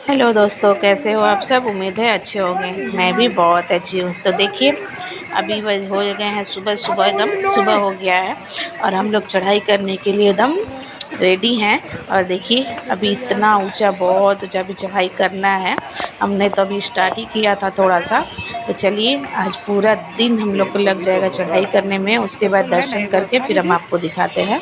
Hello दोस्तों, कैसे हो आप सब। उम्मीद है अच्छे होंगे। मैं भी बहुत अच्छी हूँ। तो देखिए, अभी बस हो गए हैं सुबह सुबह, एकदम सुबह हो गया है और हम लोग चढ़ाई करने के लिए एकदम रेडी हैं। और देखिए, अभी इतना ऊंचा, बहुत ऊंचा भी चढ़ाई करना है। हमने तो अभी स्टार्ट ही किया था थोड़ा सा। तो चलिए, आज पूरा दिन हम लोग को लग जाएगा चढ़ाई करने में। उसके बाद दर्शन करके फिर हम आपको दिखाते हैं।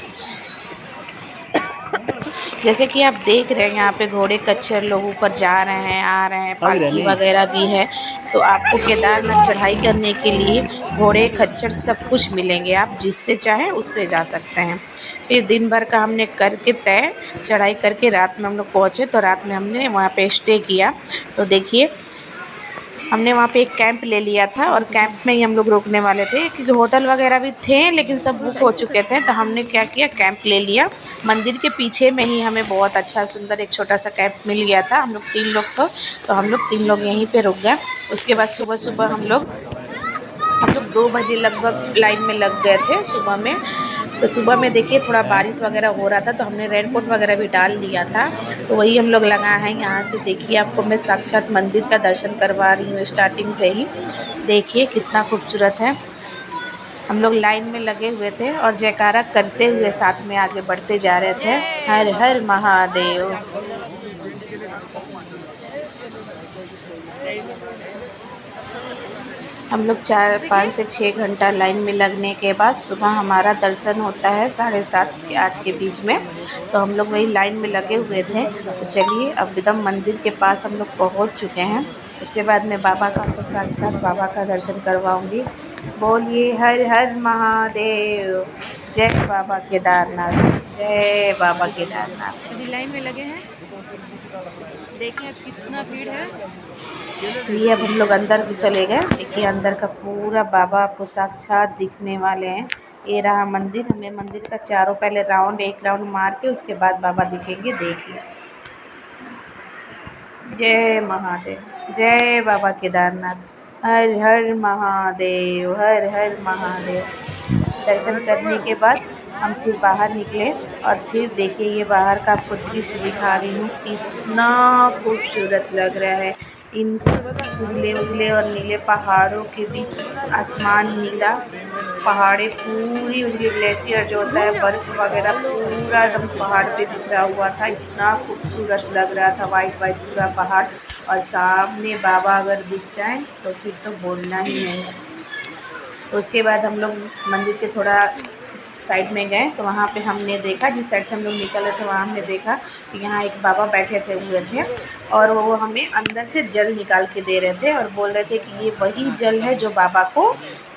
जैसे कि आप देख रहे हैं, यहाँ पे घोड़े खच्चर लोग ऊपर जा रहे हैं, आ रहे हैं, पालकी वगैरह भी है। तो आपको केदारनाथ चढ़ाई करने के लिए घोड़े खच्चर सब कुछ मिलेंगे। आप जिससे चाहे उससे जा सकते हैं। फिर दिन भर का हमने करके तय चढ़ाई करके रात में हम लोग पहुँचे। तो रात में हमने वहाँ पे स्टे किया। तो देखिए, हमने वहाँ पे एक कैंप ले लिया था और कैंप में ही हम लोग रुकने वाले थे, क्योंकि होटल वगैरह भी थे लेकिन सब बुक हो चुके थे। तो हमने क्या किया, कैंप ले लिया। मंदिर के पीछे में ही हमें बहुत अच्छा सुंदर एक छोटा सा कैंप मिल गया था। हम लोग 3 लोग थे, तो हम लोग 3 लोग यहीं पे रुक गए। उसके बाद सुबह सुबह हम लोग 2 बजे लगभग लाइन में लग गए थे सुबह में। तो सुबह में देखिए, थोड़ा बारिश वगैरह हो रहा था, तो हमने रेनकोट वगैरह भी डाल लिया था। तो वही हम लोग लगा है। यहाँ से देखिए, आपको मैं साक्षात मंदिर का दर्शन करवा रही हूँ स्टार्टिंग से ही। देखिए कितना खूबसूरत है। हम लोग लाइन में लगे हुए थे और जयकारा करते हुए साथ में आगे बढ़ते जा रहे थे। हर हर महादेव। हम लोग 4 5 से 6 घंटा लाइन में लगने के बाद सुबह हमारा दर्शन होता है 7:30 8 के बीच में। तो हम लोग वही लाइन में लगे हुए थे। तो चलिए, अब एकदम मंदिर के पास हम लोग पहुंच चुके हैं। उसके बाद मैं बाबा का, तो साक्षात बाबा का दर्शन करवाऊंगी। बोलिए हर हर महादेव। जय बाबा केदारनाथ। जय बाबा केदारनाथ। अभी लाइन में लगे हैं। देखें अब कितना भीड़ है। तो ये अब हम लोग अंदर भी चले गए। देखिए, अंदर का पूरा बाबा आपको साक्षात दिखने वाले हैं। ये रहा मंदिर। हमें मंदिर का चारों पहले एक राउंड मार के उसके बाद बाबा दिखेंगे। देखिए, जय महादेव। जय बाबा केदारनाथ। हर हर महादेव। हर हर महादेव। दर्शन करने के बाद हम फिर बाहर निकले। और फिर देखिए, ये बाहर का आपको दृश्य दिखा रही हूँ, कितना खूबसूरत लग रहा है। इन उजले उजले और नीले पहाड़ों के बीच आसमान नीला, पहाड़े पूरी उनकी ग्लेशियर जो होता है, बर्फ वगैरह पूरा एकदम पहाड़ पे बिखरा हुआ था। इतना खूबसूरत लग रहा था, वाइट वाइट पूरा पहाड़। और सामने बाबा अगर दिख जाए तो फिर तो बोलना ही नहीं। तो उसके बाद हम लोग मंदिर के थोड़ा साइड में गए। तो वहाँ पे हमने देखा, जिस साइड से हम लोग निकले थे वहाँ हमने देखा कि यहाँ एक बाबा बैठे हुए थे। और वो हमें अंदर से जल निकाल के दे रहे थे और बोल रहे थे कि ये वही जल है जो बाबा को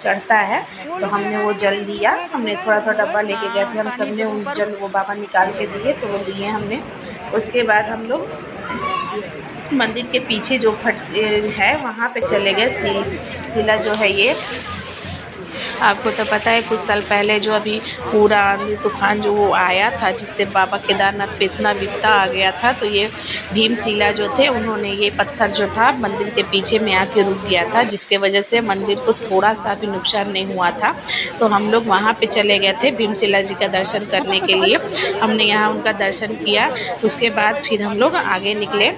चढ़ता है। तो हमने वो जल लिया। हमने थोड़ा थोड़ा डब्बा लेके गए थे। हम सब ने उन जल वो बाबा निकाल के दिए, तो वो लिए हमने। उसके बाद हम लोग मंदिर के पीछे जो फट है वहाँ पे चले गए। शिला जो है ये, आपको तो पता है, कुछ साल पहले जो अभी पूरा आंधी तूफान जो वो आया था, जिससे बाबा केदारनाथ पे इतना विपदा आ गया था। तो ये भीमशिला जो थे, उन्होंने ये पत्थर जो था मंदिर के पीछे में आके रुक गया था, जिसके वजह से मंदिर को थोड़ा सा भी नुकसान नहीं हुआ था। तो हम लोग वहाँ पे चले गए थे भीमशिला जी का दर्शन करने के लिए। हमने यहाँ उनका दर्शन किया। उसके बाद फिर हम लोग आगे निकले।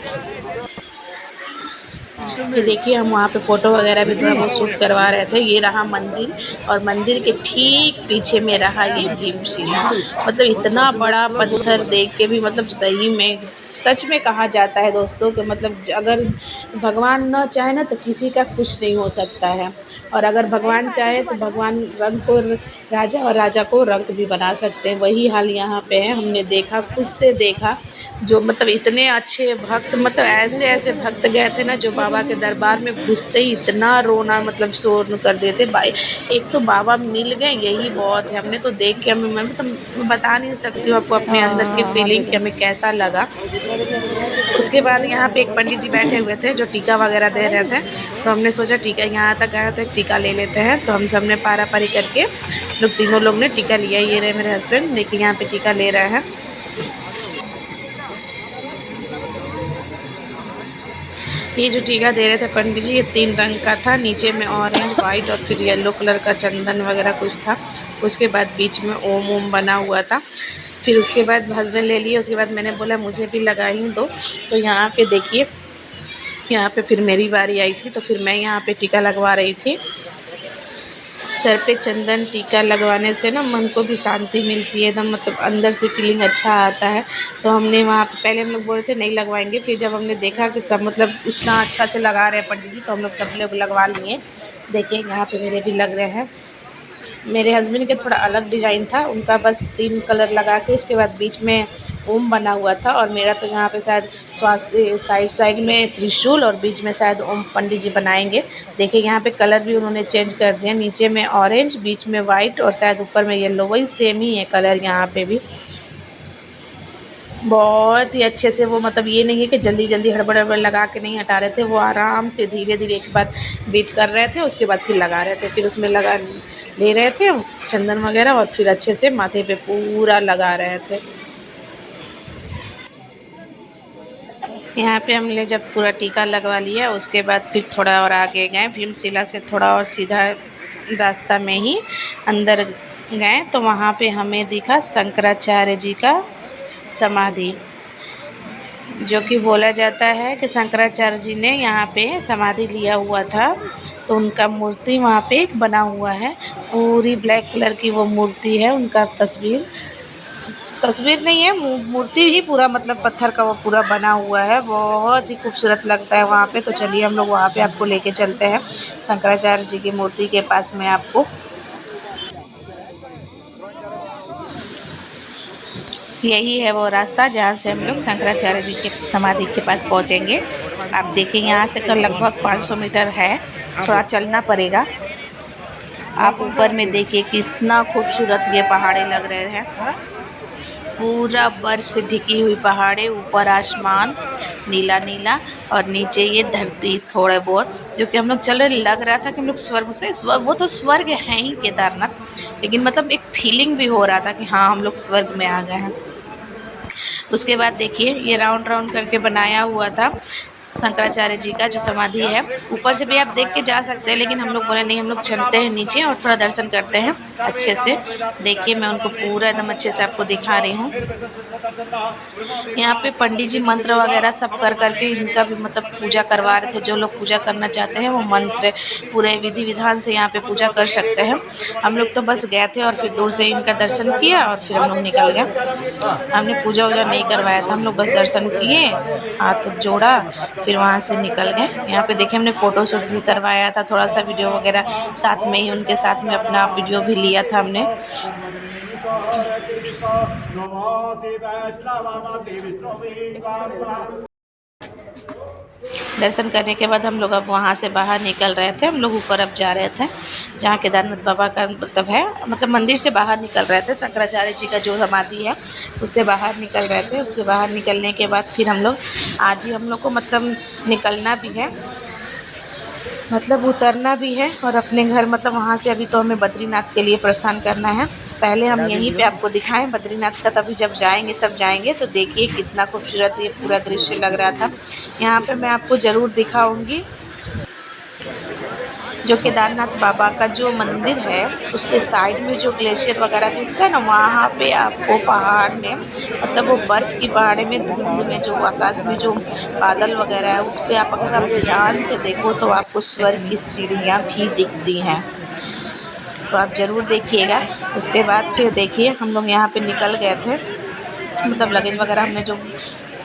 ये देखिए, हम वहाँ पे फ़ोटो वगैरह भी थोड़ा बहुत शूट करवा रहे थे। ये रहा मंदिर, और मंदिर के ठीक पीछे में रहा ये भीमशिला। मतलब इतना बड़ा पत्थर देख के भी, मतलब सही में, सच में कहा जाता है दोस्तों कि मतलब अगर भगवान न चाहे ना तो किसी का कुछ नहीं हो सकता है। और अगर भगवान चाहे तो भगवान रंग को राजा और राजा को रंक भी बना सकते हैं। वही हाल यहाँ पे है। हमने देखा, खुद से देखा। जो मतलब इतने अच्छे भक्त, मतलब ऐसे ऐसे भक्त गए थे ना, जो बाबा के दरबार में घुसते ही इतना रोना, मतलब शोर कर देते भाई। एक तो बाबा मिल गए, यही बहुत है। हमने तो देख के मैं मतलब बता नहीं सकती हूँ आपको अपने अंदर की फीलिंग कि हमें कैसा लगा। उसके बाद यहाँ पे एक पंडित जी बैठे हुए थे जो टीका वगैरह दे रहे थे। तो हमने सोचा टीका, यहाँ तक आया तो एक टीका ले लेते हैं। तो हम सब ने पारा पारी करके लोग, तीनों लोग ने टीका लिया। ये रहे मेरे हस्बैंड, देखिए यहाँ पे टीका ले रहे हैं। ये जो टीका दे रहे थे पंडित जी, ये 3 रंग का था। नीचे में ऑरेंज, वाइट और फिर येलो कलर का चंदन वगैरह कुछ था। उसके बाद बीच में ओम ओम बना हुआ था। फिर उसके बाद हस्बैंड ले लिए। उसके बाद मैंने बोला मुझे भी लगा ही दो। तो यहाँ पे देखिए, यहाँ पे फिर मेरी बारी आई थी, तो फिर मैं यहाँ पे टीका लगवा रही थी। सर पे चंदन टीका लगवाने से ना मन को भी शांति मिलती है, एकदम मतलब अंदर से फीलिंग अच्छा आता है। तो हमने वहाँ पे पहले हम लोग बोल रहे थे नहीं लगवाएंगे, फिर जब हमने देखा कि सब मतलब इतना अच्छा से लगा रहे हैं पंडित जी, तो हम लोग सब लोग लगवा लिए। देखिए यहाँ पे मेरे भी लग रहे हैं। मेरे हस्बैंड के थोड़ा अलग डिज़ाइन था, उनका बस 3 कलर लगा के उसके बाद बीच में ओम बना हुआ था, और मेरा तो यहाँ पे शायद स्वास्थ्य साइड में त्रिशूल और बीच में शायद ओम पंडित जी बनाएंगे। देखिए यहाँ पे कलर भी उन्होंने चेंज कर दिया, नीचे में ऑरेंज, बीच में वाइट और शायद ऊपर में येलो, वही सेम ही है कलर यहाँ पे भी। बहुत ही अच्छे से वो मतलब ये नहीं है कि जल्दी जल्दी हड़बड़ हड़बड़ लगा के नहीं हटा रहे थे, वो आराम से धीरे धीरे एक बार बीट कर रहे थे, उसके बाद फिर लगा रहे थे, फिर उसमें लगा ले रहे थे चंदन वगैरह और फिर अच्छे से माथे पे पूरा लगा रहे थे। यहाँ पे हमने जब पूरा टीका लगवा लिया उसके बाद फिर थोड़ा और आगे गए, भीमशिला से थोड़ा और सीधा रास्ता में ही अंदर गए, तो वहाँ पे हमें दिखा शंकराचार्य जी का समाधि, जो कि बोला जाता है कि शंकराचार्य जी ने यहाँ पे समाधि लिया हुआ था। तो उनका मूर्ति वहाँ पे एक बना हुआ है, पूरी ब्लैक कलर की वो मूर्ति है, उनका तस्वीर नहीं है, मूर्ति ही पूरा मतलब पत्थर का वो पूरा बना हुआ है, बहुत ही खूबसूरत लगता है वहाँ पे। तो चलिए हम लोग वहाँ पे आपको लेके चलते हैं शंकराचार्य जी की मूर्ति के पास में आपको। यही है वो रास्ता जहाँ से हम लोग शंकराचार्य जी के समाधि के पास पहुँचेंगे। आप देखिए यहाँ से कर लगभग 500 मीटर है, थोड़ा चलना पड़ेगा। आप ऊपर में देखिए कितना खूबसूरत ये पहाड़े लग रहे हैं, पूरा बर्फ से ढकी हुई पहाड़े, ऊपर आसमान नीला नीला और नीचे ये धरती थोड़े बहुत, जो कि हम लोग चल रहे लग रहा था कि हम लोग स्वर्ग वो तो स्वर्ग है ही केदारनाथ, लेकिन मतलब एक फीलिंग भी हो रहा था कि हाँ हम लोग स्वर्ग में आ गए हैं। उसके बाद देखिए ये राउंड राउंड करके बनाया हुआ था शंकराचार्य जी का जो समाधि है, ऊपर से भी आप देख के जा सकते हैं, लेकिन हम लोग बोले नहीं हम लोग चलते हैं नीचे और थोड़ा दर्शन करते हैं अच्छे से। देखिए मैं उनको पूरा एकदम अच्छे से आपको दिखा रही हूँ। यहाँ पे पंडित जी मंत्र वगैरह सब कर करके इनका भी मतलब पूजा करवा रहे थे। जो लोग पूजा करना चाहते हैं वो मंत्र पूरे विधि विधान से यहाँ पे पूजा कर सकते हैं। हम लोग तो बस गए थे और फिर दूर से इनका दर्शन किया और फिर हम लोग निकल गए। हमने पूजा वूजा नहीं करवाया था, हम लोग बस दर्शन किए, हाथ जोड़ा, फिर वहाँ से निकल गए। यहाँ पे देखिए हमने फ़ोटो शूट भी करवाया था, थोड़ा सा वीडियो वगैरह साथ में ही उनके साथ में अपना वीडियो भी लिया था हमने। दर्शन करने के बाद हम लोग अब वहाँ से बाहर निकल रहे थे। हम लोग ऊपर अब जा रहे थे जहाँ केदारनाथ बाबा का मतलब है, मतलब मंदिर से बाहर निकल रहे थे। शंकराचार्य जी का जो समाधि है उससे बाहर निकल रहे थे। उससे बाहर निकलने के बाद फिर हम लोग आज ही हम लोग को मतलब निकलना भी है, मतलब उतरना भी है और अपने घर मतलब वहाँ से अभी तो हमें बद्रीनाथ के लिए प्रस्थान करना है। पहले हम यहीं पे आपको दिखाएं बद्रीनाथ का, तभी जब जाएंगे तब जाएंगे। तो देखिए कितना खूबसूरत ये पूरा दृश्य लग रहा था। यहाँ पे मैं आपको ज़रूर दिखाऊंगी जो केदारनाथ बाबा का जो मंदिर है उसके साइड में जो ग्लेशियर वगैरह गिरता है ना, वहाँ पे आपको पहाड़ में मतलब वो बर्फ़ की पहाड़ी में धुंध में जो आकाश में जो बादल वगैरह है उस पर आप अगर आप ध्यान से देखो तो आपको स्वर्ग की सीढ़ियाँ भी दिखती हैं। तो आप ज़रूर देखिएगा। उसके बाद फिर देखिए हम लोग यहाँ पे निकल गए थे, मतलब लगेज वगैरह हमने जो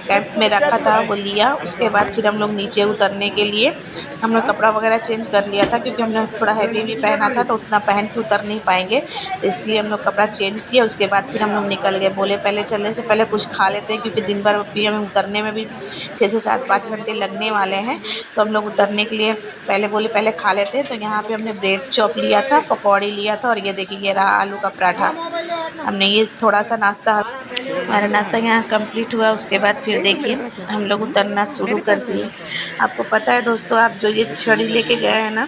कैंप में रखा था वो लिया। उसके बाद फिर हम लोग नीचे उतरने के लिए हम लोग कपड़ा वगैरह चेंज कर लिया था, क्योंकि हमने थोड़ा हैवी भी पहना था तो उतना पहन के उतर नहीं पाएंगे, तो इसलिए हम लोग कपड़ा चेंज किया। उसके बाद फिर हम लोग निकल गए। बोले पहले चलने से पहले कुछ खा लेते हैं, क्योंकि दिन भर भी हमें उतरने में भी 6 से 7 5 घंटे लगने वाले हैं। तो हम लोग उतरने के लिए पहले पहले खा लेते हैं। तो यहाँ पर हमने ब्रेड चॉप लिया था, पकौड़ी लिया था, और ये देखिए ये रहा आलू का पराठा। हमने ये थोड़ा सा नाश्ता, हमारा नाश्ता यहाँ कंप्लीट हुआ। उसके बाद फिर देखिए हम लोग उतरना शुरू कर दिए। आपको पता है दोस्तों, आप जो ये छड़ी लेके गए हैं ना,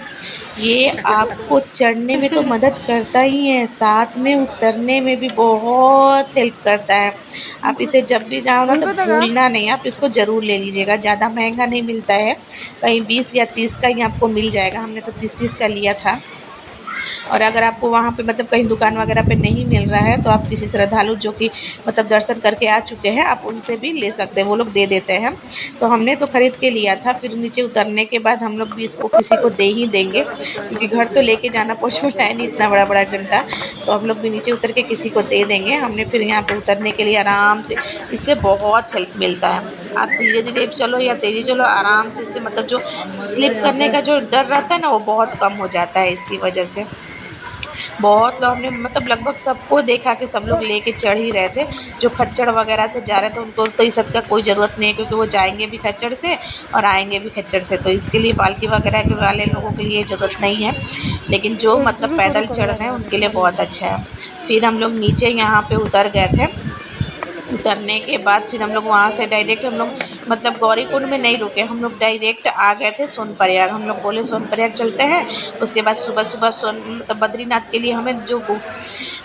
ये आपको चढ़ने में तो मदद करता ही है, साथ में उतरने में भी बहुत हेल्प करता है। आप इसे जब भी जाओ ना तो भूलना नहीं, आप इसको ज़रूर ले लीजिएगा। ज़्यादा महंगा नहीं मिलता है, कहीं 20 या 30 का ही आपको मिल जाएगा। हमने तो 30 का लिया था। और अगर आपको वहाँ पे मतलब कहीं दुकान वगैरह पे नहीं मिल रहा है तो आप किसी श्रद्धालु जो कि मतलब दर्शन करके आ चुके हैं आप उनसे भी ले सकते हैं, वो लोग दे देते हैं। तो हमने तो ख़रीद के लिया था, फिर नीचे उतरने के बाद हम लोग भी इसको किसी को दे ही देंगे, क्योंकि घर तो लेके जाना पॉसिबल है नहीं इतना बड़ा बड़ा डंडा। तो हम लोग भी नीचे उतर के किसी को दे देंगे। हमने फिर यहाँ पे उतरने के लिए आराम से, इससे बहुत हेल्प मिलता है। आप धीरे धीरे चलो या तेज़ी चलो, आराम से इससे मतलब जो स्लिप करने का जो डर रहता है ना वो बहुत कम हो जाता है इसकी वजह से। बहुत लोग हमने मतलब लगभग सबको देखा कि सब लोग लेके चढ़ ही रहे थे। जो खच्चर वगैरह से जा रहे थे उनको तो इस सब का कोई ज़रूरत नहीं है, क्योंकि वो जाएंगे भी खच्चर से और आएंगे भी खच्चर से, तो इसके लिए पालकी वगैरह के वाले लोगों के लिए ज़रूरत नहीं है। लेकिन जो मतलब पैदल चढ़ रहे हैं उनके लिए बहुत अच्छा है। फिर हम लोग नीचे यहाँ पे उतर गए थे। उतरने के बाद फिर हम लोग वहाँ से डायरेक्ट हम लोग मतलब गौरीकुंड में नहीं रुके, हम लोग डायरेक्ट आ गए थे सोनप्रयाग। हम लोग बोले सोनप्रयाग चलते हैं, उसके बाद सुबह सुबह मतलब बद्रीनाथ के लिए हमें जो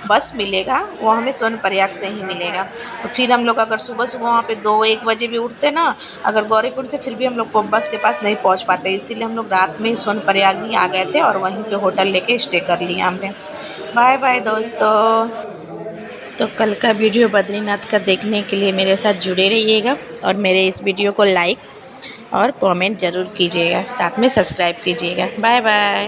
बस मिलेगा वो हमें सोनप्रयाग से ही मिलेगा। तो फिर हम लोग अगर सुबह सुबह वहाँ पे 2-1 बजे भी उठते ना अगर गौरीकुंड से, फिर भी हम लोग को बस के पास नहीं पहुँच पाते, इसीलिए हम लोग रात में ही सोनप्रयाग ही आ गए थे और वहीं पे होटल लेके स्टे कर लिया हमने। बाय बाय दोस्तों। तो कल का वीडियो बद्रीनाथ का देखने के लिए मेरे साथ जुड़े रहिएगा और मेरे इस वीडियो को लाइक और कमेंट ज़रूर कीजिएगा, साथ में सब्सक्राइब कीजिएगा। Bye bye.